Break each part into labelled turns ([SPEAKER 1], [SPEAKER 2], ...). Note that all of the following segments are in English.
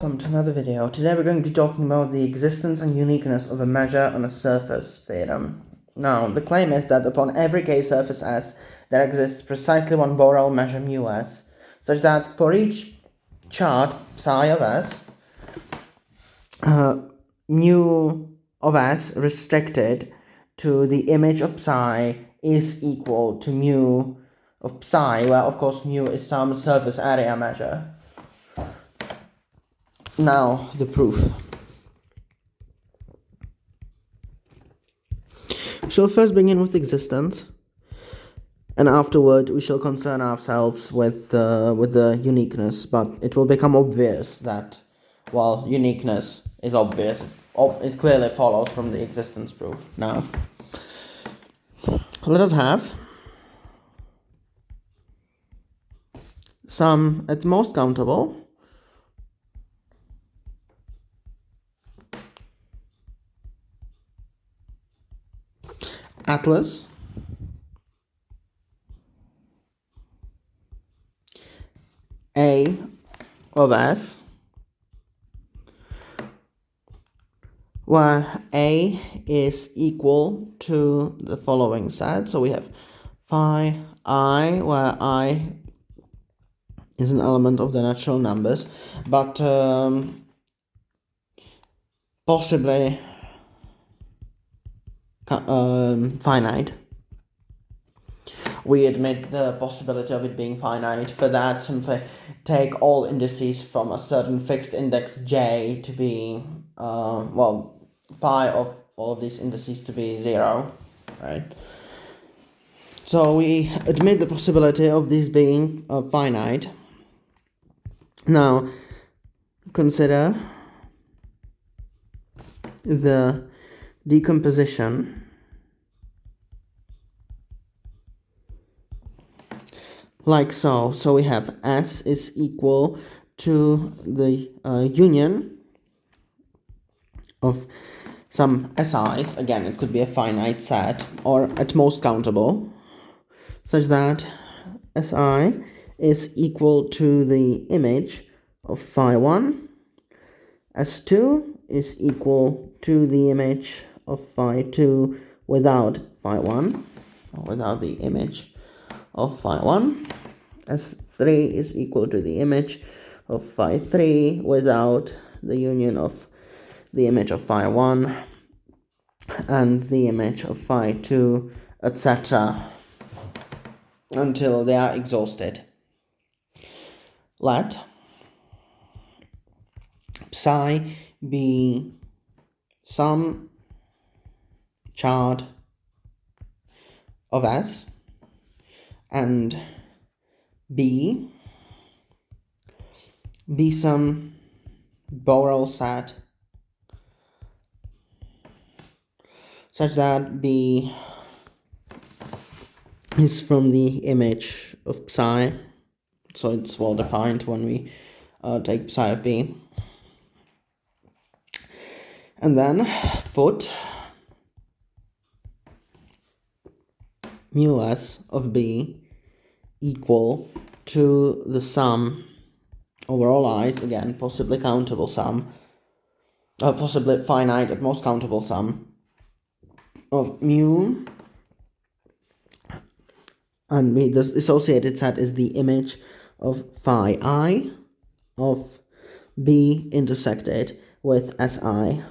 [SPEAKER 1] Welcome to another video. Today we're going to be talking about the existence and uniqueness of a measure on a surface theorem. Now, the claim is that upon every k surface S, there exists precisely one Borel measure mu S, such that for each chart psi of S, mu of S restricted to the image of psi is equal to mu of psi, where of course mu is some surface area measure. Now, the proof. We shall first begin with existence, and afterward we shall concern ourselves with the uniqueness, but it will become obvious that, while uniqueness is obvious, it clearly follows from the existence proof. Now, let us have some at most countable atlas A of S, where A is equal to the following set. So we have phi I, where I is an element of the natural numbers, but possibly finite. We admit the possibility of it being finite. For that, simply take all indices from a certain fixed index j to be, phi of all of these indices to be 0, right? So we admit the possibility of this being finite. Now, consider the decomposition like so. So we have S is equal to the union of some SIs. Again, it could be a finite set or at most countable, such that SI is equal to the image of phi 1. S2 is equal to the image of phi 2 without phi 1, or without the image of phi 1. S3 is equal to the image of phi 3 without the union of the image of phi 1 and the image of phi 2, etc., until they are exhausted. Let psi be some chart of S, and B be some Borel set such that B is from the image of psi, so it's well defined when we take psi of B, and then put mu S of B equal to the sum over all i's, again possibly countable sum, possibly finite at most countable sum of mu, and the associated set is the image of phi I of B intersected with SI.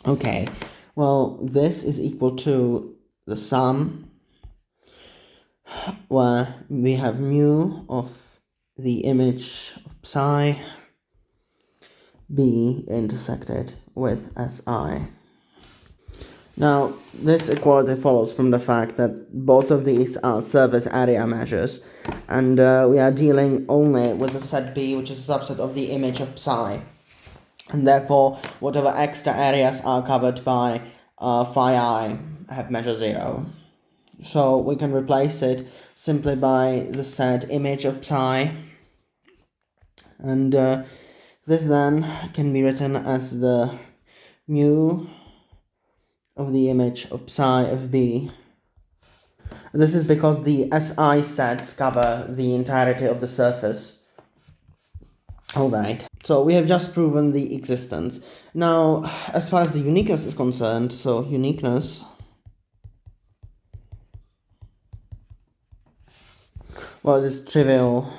[SPEAKER 1] Okay, well, this is equal to the sum where we have mu of the image of psi B intersected with SI. Now, this equality follows from the fact that both of these are surface area measures, and we are dealing only with the set B, which is a subset of the image of psi, and therefore whatever extra areas are covered by phi I have measure 0. So we can replace it simply by the set image of psi, and this then can be written as the mu of the image of psi of B. This is because the SI sets cover the entirety of the surface, Alright, so we have just proven the existence. Now, as far as the uniqueness is concerned, so uniqueness, well, it is trivial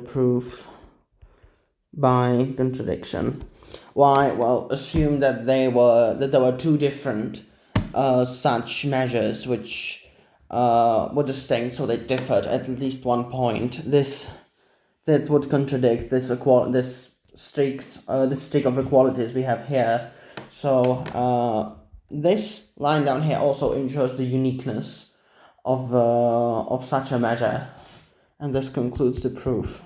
[SPEAKER 1] proof by contradiction. Why? Well, assume that there were two different such measures which were distinct, so they differed at least one point. That would contradict this streak of equalities we have here. So this line down here also ensures the uniqueness of such a measure, and this concludes the proof.